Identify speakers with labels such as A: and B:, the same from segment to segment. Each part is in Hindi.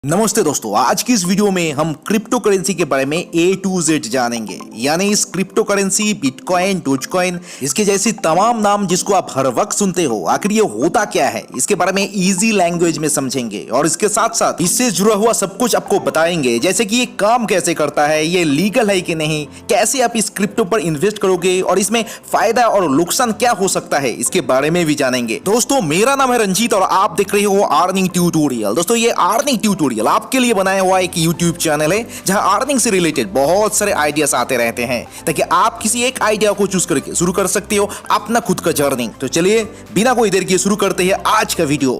A: नमस्ते दोस्तों, आज की इस वीडियो में हम क्रिप्टो करेंसी के बारे में A to Z जानेंगे। यानी इस क्रिप्टो करेंसी, बिटकॉइन, डोजकॉइन, इसके जैसी तमाम नाम जिसको आप हर वक्त सुनते हो, आखिर ये होता क्या है, इसके बारे में इजी लैंग्वेज में समझेंगे और इसके साथ साथ इससे जुड़ा हुआ सब कुछ आपको बताएंगे। जैसे कि ये काम कैसे करता है, ये लीगल है कि नहीं, कैसे आप इस क्रिप्टो पर इन्वेस्ट करोगे और इसमें फायदा और नुकसान क्या हो सकता है, इसके बारे में भी जानेंगे। दोस्तों, मेरा नाम है रंजीत और आप देख रहे हो अर्निंग ट्यूटोरियल। दोस्तों, ये अर्निंग ट्यूटोरियल आपके लिए बनाया हुआ एक YouTube चैनल है जहां अर्निंग से रिलेटेड बहुत सारे आइडियाज आते रहते हैं, ताकि आप किसी एक आइडिया को चूज करके शुरू कर सकते हो अपना खुद का जर्नी। तो चलिए बिना कोई देर किए शुरू करते हैं आज का वीडियो।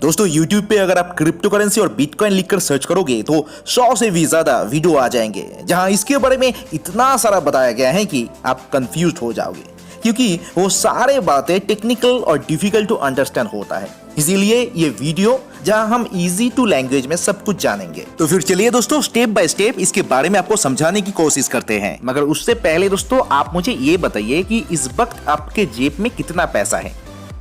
A: दोस्तों, YouTube पे अगर आप क्रिप्टो करेंसी और बिटकॉइन लिखकर सर्च करोगे तो 100 से भी ज्यादा वीडियो आ जाएंगे जहां इसके बारे में इतना सारा बताया गया है कि आप कंफ्यूज हो जाओगे, क्योंकि वो सारे बातें टेक्निकल और डिफिकल्ट टू अंडरस्टैंड होता है। इसीलिए ये वीडियो जहां हम इजी टू लैंग्वेज में सब कुछ जानेंगे। तो फिर चलिए दोस्तों, स्टेप बाय स्टेप इसके बारे में आपको समझाने की कोशिश करते हैं। मगर उससे पहले दोस्तों, आप मुझे ये बताइए कि इस वक्त आपके जेब में कितना पैसा है।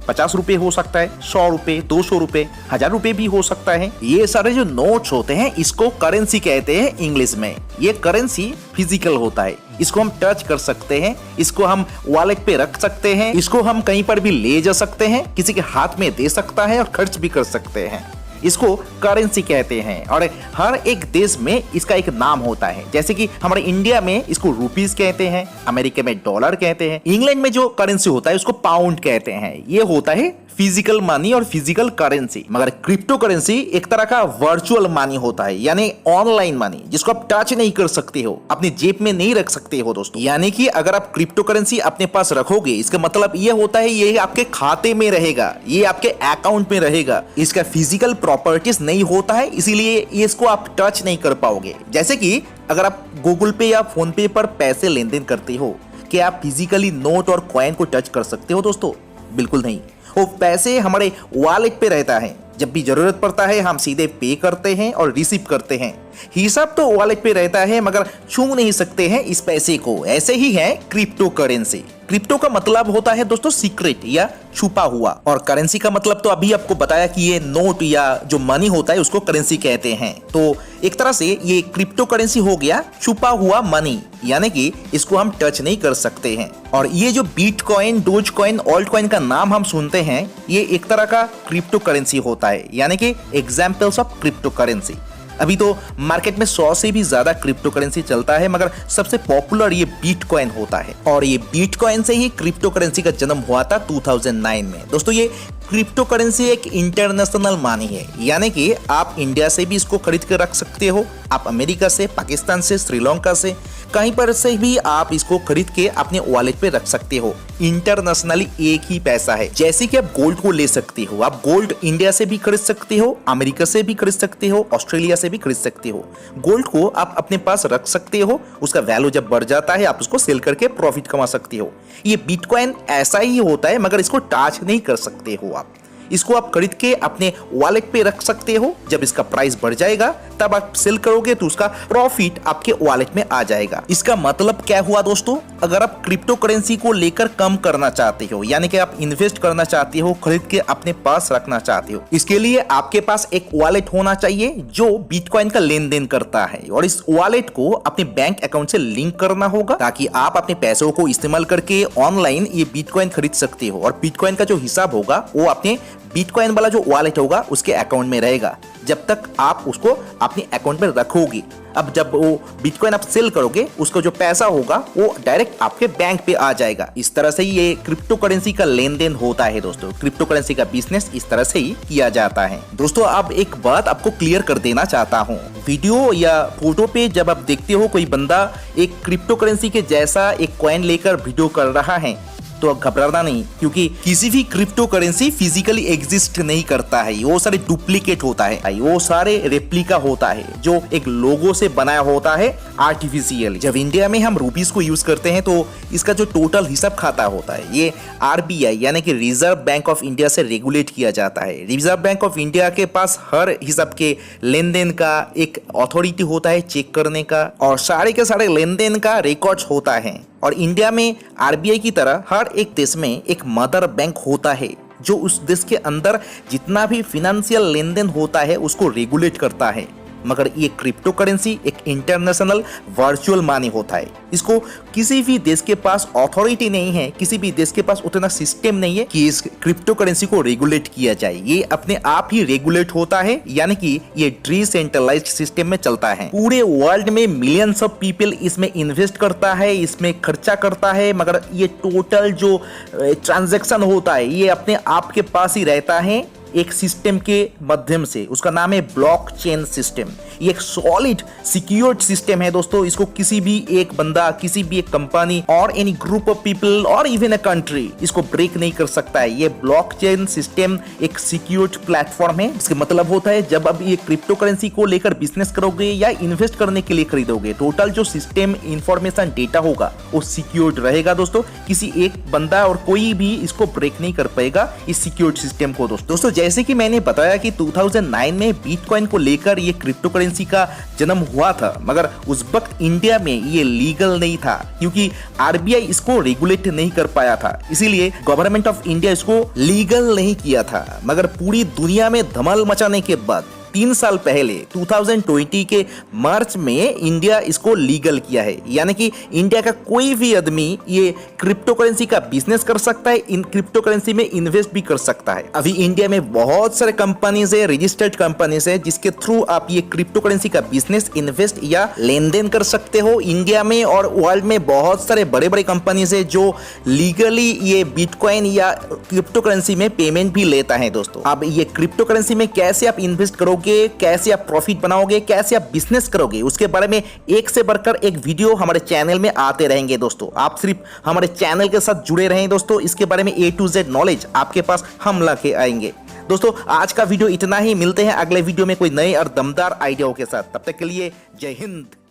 A: 50 रुपए हो सकता है, 100 रुपए, 200 रुपए, 1000 रुपए भी हो सकता है। ये सारे जो नोट्स होते हैं इसको करेंसी कहते हैं इंग्लिश में। ये करेंसी फिजिकल होता है, इसको हम टच कर सकते हैं, इसको हम वॉलेट पे रख सकते हैं, इसको हम कहीं पर भी ले जा सकते हैं, किसी के हाथ में दे सकता है और खर्च भी कर सकते हैं। इसको करेंसी कहते हैं और हर एक देश में इसका एक नाम होता है। जैसे कि हमारे इंडिया में इसको रुपीस कहते हैं, अमेरिका में डॉलर कहते हैं, इंग्लैंड में जो करेंसी होता है उसको पाउंड कहते हैं। ये होता है फिजिकल मनी और फिजिकल करेंसी। मगर क्रिप्टो करेंसी एक तरह का वर्चुअल मनी होता है, यानी ऑनलाइन मनी, जिसको आप टच नहीं कर सकते हो, अपनी जेब में नहीं रख सकते हो दोस्तों। यानी कि अगर आप क्रिप्टो करेंसी अपने पास रखोगे, इसका मतलब ये होता है ये आपके खाते में रहेगा, ये आपके अकाउंट में रहेगा, इसका फिजिकल प्रॉपर्टीज नहीं होता है, इसीलिए इसको आप टच नहीं कर पाओगे। जैसे कि अगर आप गूगल पे या फोन पे पर पैसे लेन देन करते हो, क्या आप फिजिकली नोट और कॉइन को टच कर सकते हो दोस्तों? बिल्कुल नहीं। वो पैसे हमारे वॉलेट पे रहता है, जब भी जरूरत पड़ता है हम सीधे पे करते हैं और रिसीव करते हैं। हिसाब तो वॉलेट पे रहता है मगर छू नहीं सकते हैं इस पैसे को। ऐसे ही है क्रिप्टो करेंसी। क्रिप्टो का मतलब होता है दोस्तों सीक्रेट या छुपा हुआ, और करेंसी का मतलब तो अभी आपको बताया कि ये नोट या जो मनी होता है उसको करेंसी कहते हैं। तो एक तरह से ये क्रिप्टो करेंसी हो गया छुपा हुआ मनी, यानी कि इसको हम टच नहीं कर सकते हैं। और ये जो बिटकॉइन, डोजकॉइन, ऑल्टकॉइन का नाम हम सुनते हैं, ये एक तरह का क्रिप्टो करेंसी होता है, यानी कि एग्जाम्पल्स ऑफ क्रिप्टो करेंसी। अभी तो मार्केट में 100 से भी ज्यादा क्रिप्टो करेंसी चलता है, मगर सबसे पॉपुलर ये बिटकॉइन होता है। और ये बिटकॉइन से ही क्रिप्टो करेंसी का जन्म हुआ था 2009 में। दोस्तों, ये क्रिप्टो करेंसी एक इंटरनेशनल मनी है, यानी कि आप इंडिया से भी इसको खरीद कर रख सकते हो, आप अमेरिका से, पाकिस्तान से, श्रीलंका से, कहीं पर से भी आप इसको खरीद के अपने वॉलेट पे रख सकते हो। इंटरनेशनली एक ही पैसा है। जैसे कि आप गोल्ड को ले सकते हो, आप गोल्ड इंडिया से भी खरीद सकते हो, अमेरिका से भी खरीद सकते हो, ऑस्ट्रेलिया से भी खरीद सकते हो। गोल्ड को आप अपने पास रख सकते हो, उसका वैल्यू जब बढ़ जाता है आप उसको सेल करके प्रॉफिट कमा सकते हो। ये बिटकॉइन ऐसा ही होता है, मगर इसको टच नहीं कर सकते हो आप। इसको आप खरीद के अपने वॉलेट पे रख सकते हो, जब इसका प्राइस बढ़ जाएगा तब आप सेल करोगे तो उसका प्रॉफिट आपके वॉलेट में आ जाएगा। इसका मतलब क्या हुआ दोस्तों? अगर आप क्रिप्टो करेंसी को लेकर कम करना चाहते हो, यानी कि आप इन्वेस्ट करना चाहते हो, खरीद के अपने पास रखना चाहते हो, इसके लिए आपके पास एक वॉलेट होना चाहिए जो बिटकॉइन का लेन देन करता है, और इस वॉलेट को अपने बैंक अकाउंट से लिंक करना होगा, ताकि आप अपने पैसों को इस्तेमाल करके ऑनलाइन ये बिटकॉइन खरीद सकते हो। और बिटकॉइन का जो हिसाब होगा वो अपने बिटकॉइन वाला जो वॉलेट होगा उसके अकाउंट में रहेगा, जब तक आप उसको अपने अकाउंट में रखोगे। अब जब वो बिटकॉइन आप सेल करोगे, उसका जो पैसा होगा वो डायरेक्ट आपके बैंक पे आ जाएगा। इस तरह से ये क्रिप्टो करेंसी का लेन देन होता है दोस्तों। क्रिप्टो करेंसी का बिजनेस इस तरह से ही किया जाता है। दोस्तों, अब एक बात आपको क्लियर कर देना चाहता हूँ। वीडियो या फोटो पे जब आप देखते हो कोई बंदा एक क्रिप्टो करेंसी के जैसा एक कॉइन लेकर वीडियो कर रहा है, तो घबराना नहीं, क्योंकि किसी भी क्रिप्टो करेंसी फिजिकली एग्जिस्ट नहीं करता है। वो सारे डुप्लीकेट होता है, वो सारे रेप्लिका होता है जो एक लोगो से बनाया होता है आर्टिफिशियल। जब इंडिया में हम रुपीस को यूज करते हैं तो इसका जो टोटल हिसाब खाता होता है ये RBI यानी कि रिजर्व बैंक ऑफ इंडिया से रेगुलेट किया जाता है। रिजर्व बैंक ऑफ इंडिया के पास हर हिसाब के लेन देन का एक अथॉरिटी होता है चेक करने का, और सारे के सारे लेन देन का रिकॉर्ड्स होता है। और इंडिया में आरबीआई की तरह हर एक देश में एक मदर बैंक होता है जो उस देश के अंदर जितना भी फिनेंशियल लेन देन होता है उसको रेगुलेट करता है। मगर ये क्रिप्टो करेंसी एक इंटरनेशनल वर्चुअल मनी होता है। इसको किसी भी देश के पास अथॉरिटी नहीं है, किसी भी देश के पास उतना सिस्टम नहीं है कि इस क्रिप्टो करेंसी को रेगुलेट किया जाए। ये अपने आप ही रेगुलेट होता है, यानी कि ये डिसेंट्रलाइज्ड सिस्टम में चलता है। पूरे वर्ल्ड में मिलियंस ऑफ पीपल इसमें इन्वेस्ट करता है, इसमें खर्चा करता है, मगर ये टोटल जो ट्रांजैक्शन होता है ये अपने आप के पास ही रहता है एक सिस्टम के माध्यम से। उसका नाम है ब्लॉकचेन सिस्टम। ये एक सॉलिड सिक्योर्ड सिस्टम है दोस्तों। इसको किसी भी एक बंदा, किसी भी एक कंपनी और एनी ग्रुप ऑफ पीपल और इवन अ कंट्री इसको ब्रेक नहीं कर सकता है। ये ब्लॉकचेन सिस्टम एक सिक्योर्ड प्लेटफॉर्म है। इसका मतलब होता है जब अब ये क्रिप्टो करेंसी को लेकर बिजनेस करोगे या इन्वेस्ट करने के लिए खरीदोगे, टोटल जो सिस्टम इंफॉर्मेशन डेटा होगा वो सिक्योर्ड रहेगा दोस्तों। किसी एक बंदा और कोई भी इसको ब्रेक नहीं कर पाएगा इस सिक्योर्ड सिस्टम को दोस्तों। जैसे कि मैंने बताया कि 2009 में बिटकॉइन को लेकर ये क्रिप्टो करेंसी का जन्म हुआ था, मगर उस वक्त इंडिया में ये लीगल नहीं था क्योंकि आरबीआई इसको रेगुलेट नहीं कर पाया था। इसीलिए गवर्नमेंट ऑफ इंडिया इसको लीगल नहीं किया था। मगर पूरी दुनिया में धमाल मचाने के बाद 3 साल पहले 2020 के मार्च में इंडिया इसको लीगल किया है, यानी कि इंडिया का कोई भी आदमी ये क्रिप्टो करेंसी का बिजनेस कर सकता है, इन क्रिप्टो करेंसी में इन्वेस्ट भी कर सकता है। अभी इंडिया में बहुत सारे कंपनीज है, रजिस्टर्ड कंपनीज है, जिसके थ्रू आप ये क्रिप्टो करेंसी का बिजनेस, इन्वेस्ट या लेन देन कर सकते हो। इंडिया में और वर्ल्ड में बहुत सारे बड़े बड़े कंपनीज है जो लीगली ये बिटकॉइन या क्रिप्टो करेंसी में पेमेंट भी लेता है दोस्तों। अब ये क्रिप्टो करेंसी में कैसे आप इन्वेस्ट करोगे, कैसे आप प्रॉफिट बनाओगे, कैसे आप बिजनेस करोगे, उसके बारे में एक से बढ़कर एक वीडियो हमारे चैनल में आते रहेंगे दोस्तों। आप सिर्फ हमारे चैनल के साथ जुड़े रहें दोस्तों। इसके बारे में A to Z नॉलेज आपके पास हम लाके आएंगे दोस्तों। आज का वीडियो इतना ही, मिलते हैं अगले वीडियो में कोई नए और दमदार आइडियाओं के साथ। तब तक के लिए जय हिंद।